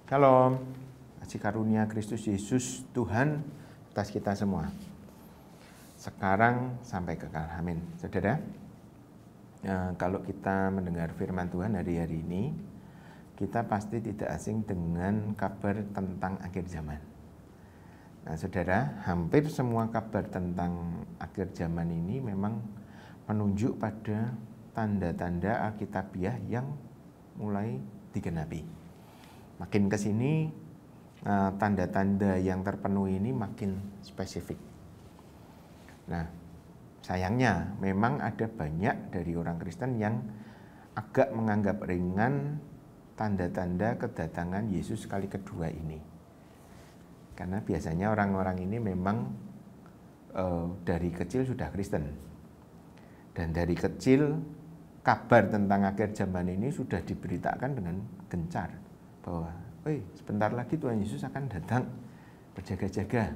Shalom, kasih karunia Kristus Yesus Tuhan atas kita semua, sekarang sampai kekal. Amin. Saudara, kalau kita mendengar firman Tuhan hari-hari ini, kita pasti tidak asing dengan kabar tentang akhir zaman. Nah, saudara, hampir semua kabar tentang akhir zaman ini memang menunjuk pada tanda-tanda Alkitabiah yang mulai digenapi. Makin ke sini, tanda-tanda yang terpenuhi ini makin spesifik. Nah, sayangnya memang ada banyak dari orang Kristen yang agak menganggap ringan tanda-tanda kedatangan Yesus kali kedua ini. Karena biasanya orang-orang ini memang dari kecil sudah Kristen. Dan dari kecil kabar tentang akhir zaman ini sudah diberitakan dengan gencar. Bahwa sebentar lagi Tuhan Yesus akan datang, berjaga-jaga.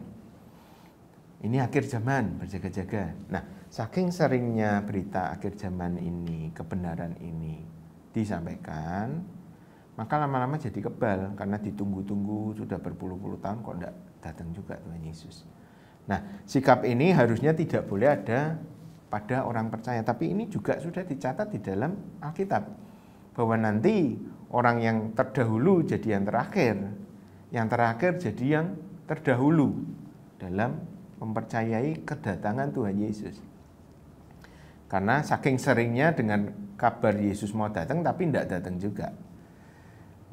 Ini akhir zaman, berjaga-jaga. Nah, saking seringnya berita akhir zaman ini, kebenaran ini disampaikan, maka lama-lama jadi kebal karena ditunggu-tunggu sudah berpuluh-puluh tahun kok enggak datang juga Tuhan Yesus. Nah, sikap ini harusnya tidak boleh ada pada orang percaya, tapi ini juga sudah dicatat di dalam Alkitab bahwa nanti orang yang terdahulu jadi yang terakhir jadi yang terdahulu dalam mempercayai kedatangan Tuhan Yesus. Karena saking seringnya dengan kabar Yesus mau datang tapi tidak datang juga.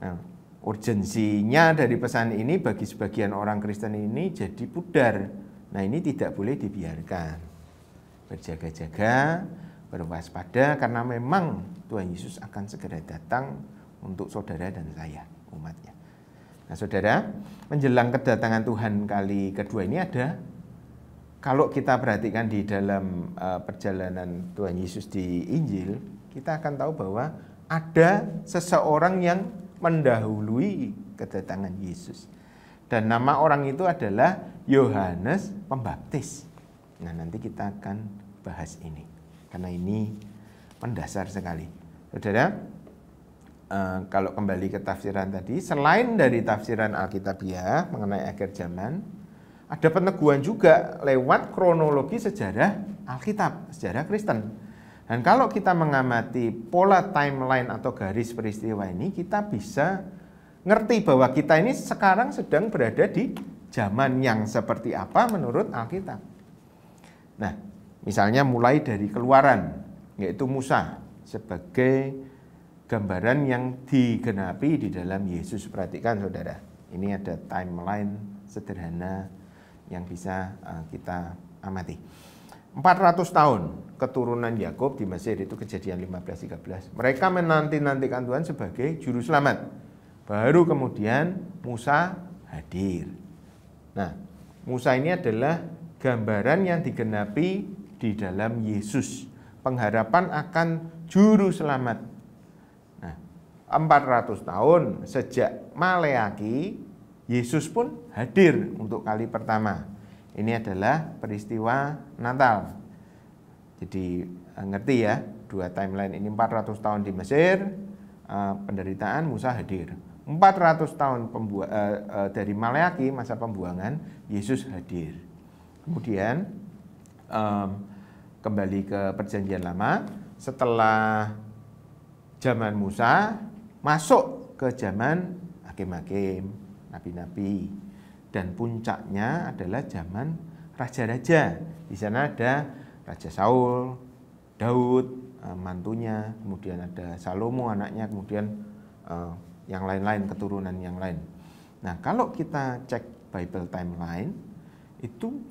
Nah, urgensinya dari pesan ini bagi sebagian orang Kristen ini jadi pudar. Nah, ini tidak boleh dibiarkan. Berjaga-jaga, berwaspada, karena memang Tuhan Yesus akan segera datang untuk saudara dan saya, umatnya. Nah, saudara, menjelang kedatangan Tuhan kali kedua ini ada, kalau kita perhatikan di dalam perjalanan Tuhan Yesus di Injil, kita akan tahu bahwa ada seseorang yang mendahului kedatangan Yesus. Dan nama orang itu adalah Yohanes Pembaptis. Nah, nanti kita akan bahas ini, karena ini mendasar sekali. Saudara, kalau kembali ke tafsiran tadi, selain dari tafsiran Alkitabiah mengenai akhir zaman, ada peneguhan juga lewat kronologi sejarah Alkitab, sejarah Kristen. Dan kalau kita mengamati pola timeline atau garis peristiwa ini, kita bisa ngerti bahwa kita ini sekarang sedang berada di zaman yang seperti apa menurut Alkitab. Nah, misalnya mulai dari Keluaran, yaitu Musa sebagai gambaran yang digenapi di dalam Yesus. Perhatikan saudara, ini ada timeline sederhana yang bisa kita amati. 400 tahun keturunan Yakub di Mesir, itu Kejadian 15:13. Mereka menanti-nantikan Tuhan sebagai juru selamat. Baru kemudian Musa hadir. Nah, Musa ini adalah gambaran yang digenapi di dalam Yesus. Pengharapan akan juru selamat. Nah, 400 tahun sejak Maleaki, Yesus pun hadir untuk kali pertama. Ini adalah peristiwa Natal. Jadi ngerti ya, dua timeline ini. 400 tahun di Mesir, penderitaan, Musa hadir. 400 tahun dari Maleaki, masa pembuangan, Yesus hadir. Kemudian kembali ke perjanjian lama, setelah zaman Musa masuk ke zaman hakim-hakim, nabi-nabi, dan puncaknya adalah zaman raja-raja. Di sana ada Raja Saul, Daud, mantunya, kemudian ada Salomo anaknya, kemudian yang lain-lain, keturunan yang lain. Nah, kalau kita cek Bible timeline, itu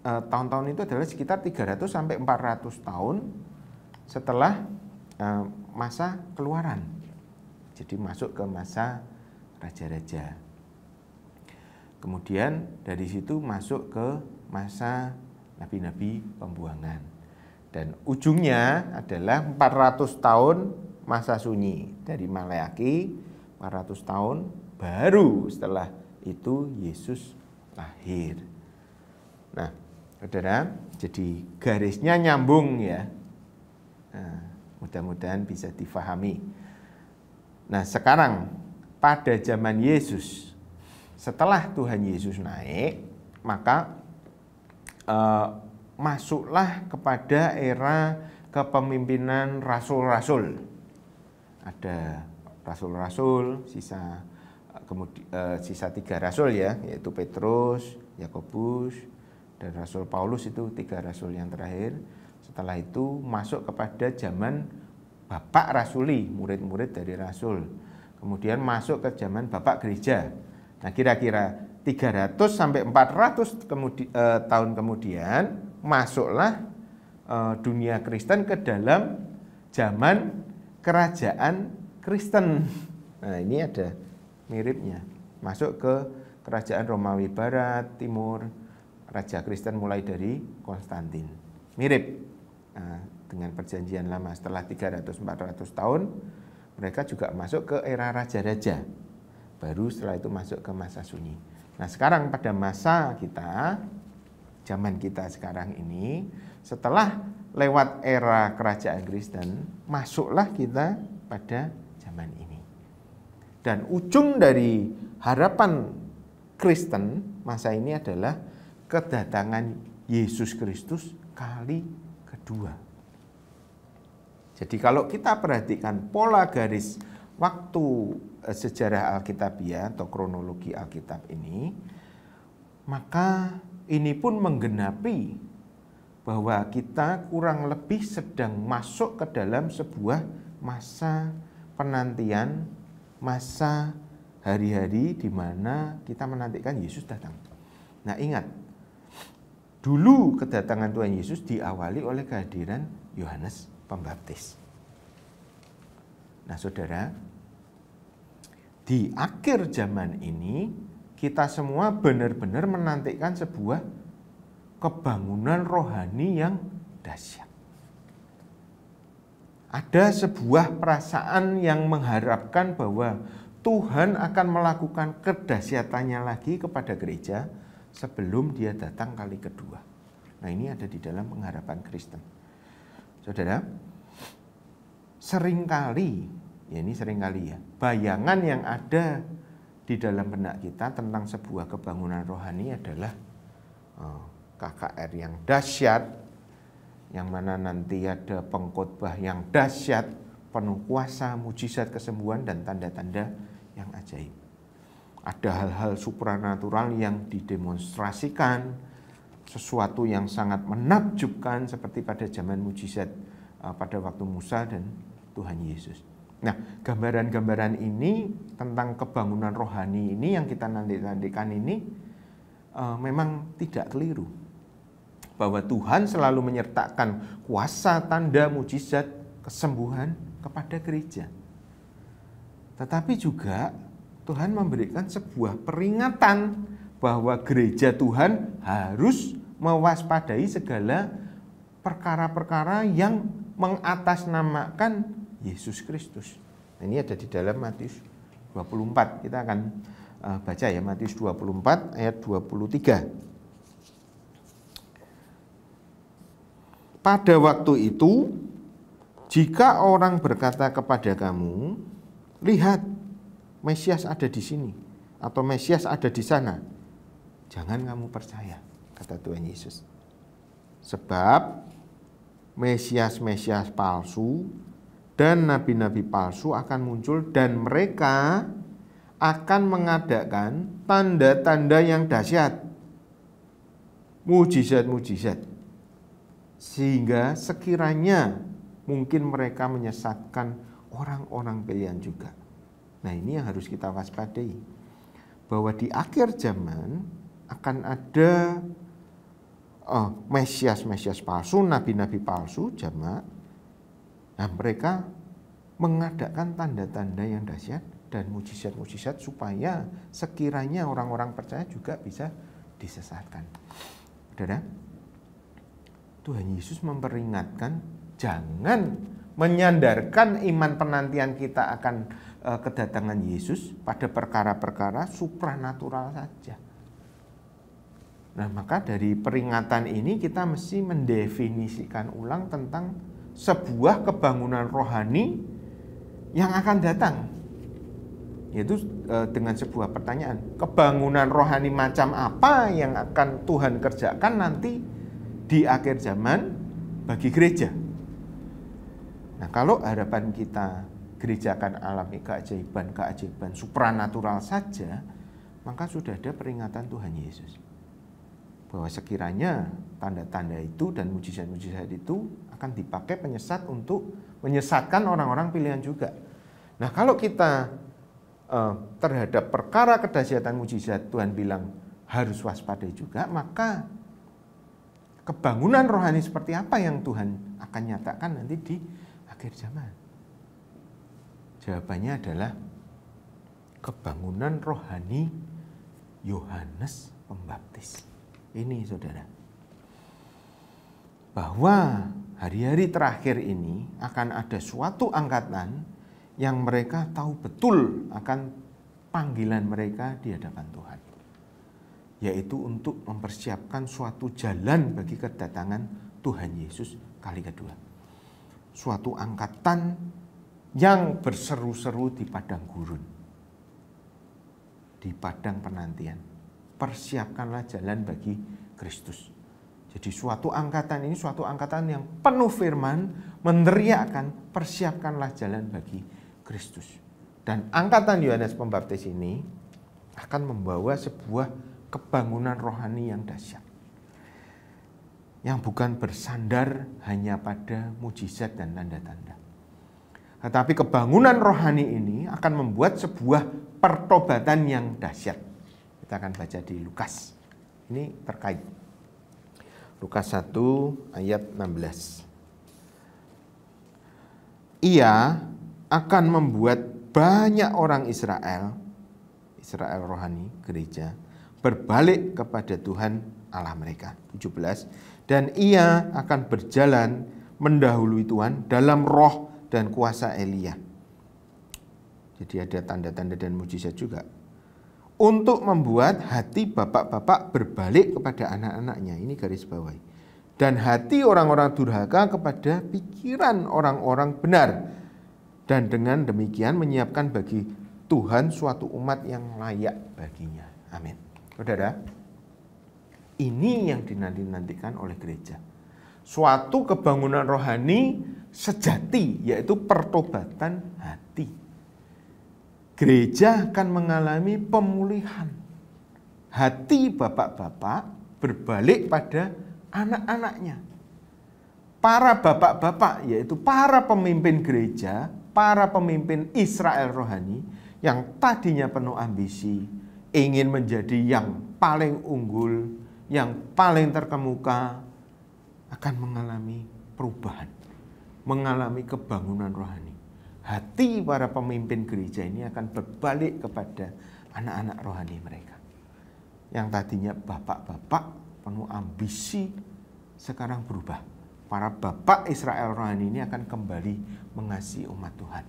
tahun-tahun itu adalah sekitar 300 sampai 400 tahun setelah masa Keluaran. Jadi masuk ke masa raja-raja. Kemudian dari situ masuk ke masa nabi-nabi pembuangan. Dan ujungnya adalah 400 tahun masa sunyi. Dari Maleaki 400 tahun, baru setelah itu Yesus lahir. Nah, saudara, jadi garisnya nyambung ya. Nah, mudah-mudahan bisa difahami. Nah, sekarang pada zaman Yesus, setelah Tuhan Yesus naik, maka masuklah kepada era kepemimpinan rasul-rasul. Ada rasul-rasul, sisa 3 rasul ya, yaitu Petrus, Yakobus, dan Rasul Paulus, itu 3 rasul yang terakhir. Setelah itu masuk kepada zaman Bapak Rasuli, murid-murid dari rasul. Kemudian masuk ke zaman Bapak Gereja. Nah, kira-kira 300 sampai 400 tahun kemudian masuklah dunia Kristen ke dalam zaman kerajaan Kristen. Nah, ini ada miripnya. Masuk ke kerajaan Romawi Barat, Timur, Raja Kristen mulai dari Konstantin. Mirip dengan perjanjian lama. Setelah 300-400 tahun, mereka juga masuk ke era raja-raja. Baru setelah itu masuk ke masa sunyi. Nah, sekarang pada masa kita, zaman kita sekarang ini, setelah lewat era kerajaan Kristen, masuklah kita pada zaman ini. Dan ujung dari harapan Kristen masa ini adalah kedatangan Yesus Kristus kali kedua. Jadi kalau kita perhatikan pola garis waktu sejarah Alkitabiah atau kronologi Alkitab ini, maka ini pun menggenapi bahwa kita kurang lebih sedang masuk ke dalam sebuah masa penantian, masa hari-hari di mana kita menantikan Yesus datang. Nah, ingat, dulu kedatangan Tuhan Yesus diawali oleh kehadiran Yohanes Pembaptis. Nah, saudara, di akhir zaman ini kita semua benar-benar menantikan sebuah kebangunan rohani yang dahsyat. Ada sebuah perasaan yang mengharapkan bahwa Tuhan akan melakukan kedahsyatannya lagi kepada gereja sebelum dia datang kali kedua. Nah, ini ada di dalam pengharapan Kristen. Saudara, seringkali ya, bayangan yang ada di dalam benak kita tentang sebuah kebangunan rohani adalah KKR yang dahsyat, yang mana nanti ada pengkhotbah yang dahsyat, penuh kuasa, mujizat, kesembuhan, dan tanda-tanda yang ajaib. Ada hal-hal supranatural yang didemonstrasikan, sesuatu yang sangat menakjubkan seperti pada zaman mujizat pada waktu Musa dan Tuhan Yesus. Nah, gambaran-gambaran ini tentang kebangunan rohani ini yang kita nantikan ini memang tidak keliru. Bahwa Tuhan selalu menyertakan kuasa, tanda, mujizat, kesembuhan kepada gereja. Tetapi juga Tuhan memberikan sebuah peringatan bahwa gereja Tuhan harus mewaspadai segala perkara-perkara yang mengatasnamakan Yesus Kristus. Ini ada di dalam Matius 24. Kita akan baca ya, Matius 24 ayat 23. Pada waktu itu, jika orang berkata kepada kamu, lihat, Mesias ada di sini, atau Mesias ada di sana, jangan kamu percaya, kata Tuhan Yesus. Sebab Mesias-Mesias palsu dan nabi-nabi palsu akan muncul, dan mereka akan mengadakan tanda-tanda yang dahsyat, mujizat-mujizat, sehingga sekiranya mungkin mereka menyesatkan orang-orang pilihan juga. Nah, ini yang harus kita waspadai, bahwa di akhir zaman akan ada Mesias-Mesias palsu, nabi-nabi palsu, jamaah. Nah, mereka mengadakan tanda-tanda yang dahsyat dan mujizat-mujizat supaya sekiranya orang-orang percaya juga bisa disesatkan. Saudara, Tuhan Yesus memperingatkan jangan menyandarkan iman penantian kita akan kedatangan Yesus pada perkara-perkara supranatural saja. Nah, maka dari peringatan ini kita mesti mendefinisikan ulang tentang sebuah kebangunan rohani yang akan datang. yaitu dengan sebuah pertanyaan, kebangunan rohani macam apa yang akan Tuhan kerjakan nanti di akhir zaman bagi gereja. Nah, kalau harapan kita gereja akan alami keajaiban supranatural saja, maka sudah ada peringatan Tuhan Yesus bahwa sekiranya tanda-tanda itu dan mujizat-mujizat itu akan dipakai penyesat untuk menyesatkan orang-orang pilihan juga. Nah, kalau kita terhadap perkara kedahsyatan mujizat Tuhan bilang harus waspada juga, maka kebangunan rohani seperti apa yang Tuhan akan nyatakan nanti di akhir zaman? Jawabannya adalah kebangunan rohani Yohanes Pembaptis. Ini saudara, bahwa hari-hari terakhir ini akan ada suatu angkatan yang mereka tahu betul akan panggilan mereka di hadapan Tuhan, yaitu untuk mempersiapkan suatu jalan bagi kedatangan Tuhan Yesus kali kedua. Suatu angkatan yang berseru-seru di padang gurun, di padang penantian. Persiapkanlah jalan bagi Kristus. Jadi suatu angkatan ini suatu angkatan yang penuh firman, meneriakkan persiapkanlah jalan bagi Kristus. Dan angkatan Yohanes Pembaptis ini akan membawa sebuah kebangunan rohani yang dahsyat, yang bukan bersandar hanya pada mujizat dan tanda-tanda. Tetapi kebangunan rohani ini akan membuat sebuah pertobatan yang dahsyat. Kita akan baca di Lukas. Ini terkait. Lukas 1 ayat 16. Ia akan membuat banyak orang Israel rohani, gereja, berbalik kepada Tuhan Allah mereka. 17. Dan ia akan berjalan mendahului Tuhan dalam roh dan kuasa Elia. Jadi ada tanda-tanda dan mujizat juga. Untuk membuat hati bapak-bapak berbalik kepada anak-anaknya. Ini garis bawahi. Dan hati orang-orang durhaka kepada pikiran orang-orang benar. Dan dengan demikian menyiapkan bagi Tuhan suatu umat yang layak baginya. Amin. Saudara, ini yang dinanti-nantikan oleh gereja. Suatu kebangunan rohani sejati, yaitu pertobatan hati. Gereja akan mengalami pemulihan. Hati bapak-bapak berbalik pada anak-anaknya. Para bapak-bapak, yaitu para pemimpin gereja, para pemimpin Israel rohani, yang tadinya penuh ambisi, ingin menjadi yang paling unggul, yang paling terkemuka, akan mengalami perubahan, mengalami kebangunan rohani. Hati para pemimpin gereja ini akan berbalik kepada anak-anak rohani mereka. Yang tadinya bapak-bapak penuh ambisi, sekarang berubah. Para bapak Israel rohani ini akan kembali mengasihi umat Tuhan.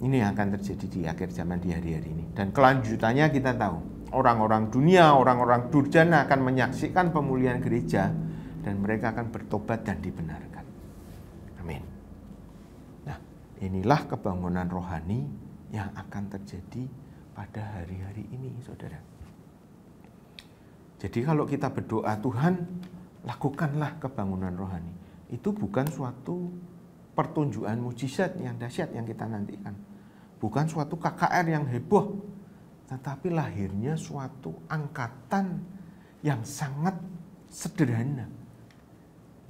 Ini yang akan terjadi di akhir zaman, di hari-hari ini. Dan kelanjutannya kita tahu. Orang-orang dunia, orang-orang durjana akan menyaksikan pemulihan gereja. Dan mereka akan bertobat dan dibenarkan. Amin. Inilah kebangunan rohani yang akan terjadi pada hari-hari ini, saudara. Jadi kalau kita berdoa, Tuhan, lakukanlah kebangunan rohani. Itu bukan suatu pertunjukan mujizat yang dahsyat yang kita nantikan. Bukan suatu KKR yang heboh. Tetapi lahirnya suatu angkatan yang sangat sederhana.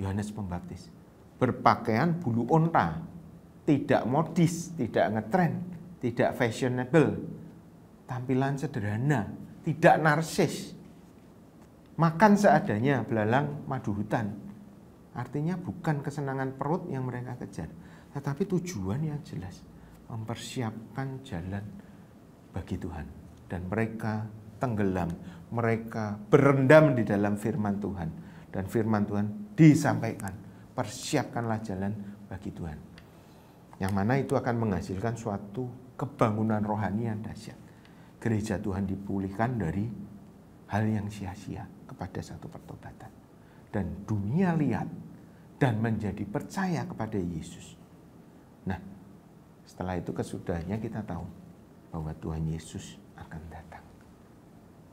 Yohanes Pembaptis. Berpakaian bulu onta. Tidak modis, tidak ngetren, tidak fashionable, tampilan sederhana, tidak narsis, makan seadanya, belalang madu hutan. Artinya bukan kesenangan perut yang mereka kejar, tetapi tujuan yang jelas, mempersiapkan jalan bagi Tuhan. Dan mereka tenggelam, mereka berendam di dalam firman Tuhan. Dan firman Tuhan disampaikan, persiapkanlah jalan bagi Tuhan. Yang mana itu akan menghasilkan suatu kebangunan rohani yang dahsyat. Gereja Tuhan dipulihkan dari hal yang sia-sia kepada satu pertobatan. Dan dunia lihat dan menjadi percaya kepada Yesus. Nah, Setelah itu kesudahnya kita tahu bahwa Tuhan Yesus akan datang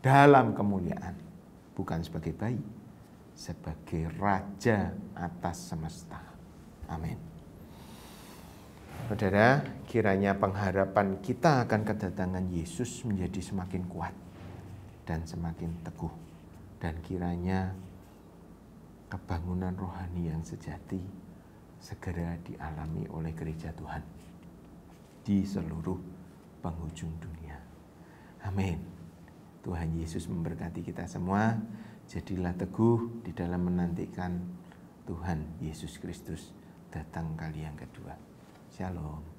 dalam kemuliaan, bukan sebagai bayi, sebagai Raja atas semesta. Amin. Saudara, kiranya pengharapan kita akan kedatangan Yesus menjadi semakin kuat dan semakin teguh. Dan kiranya kebangunan rohani yang sejati segera dialami oleh gereja Tuhan di seluruh penghujung dunia. Amin. Tuhan Yesus memberkati kita semua. Jadilah teguh di dalam menantikan Tuhan Yesus Kristus datang kali yang kedua. Shalom.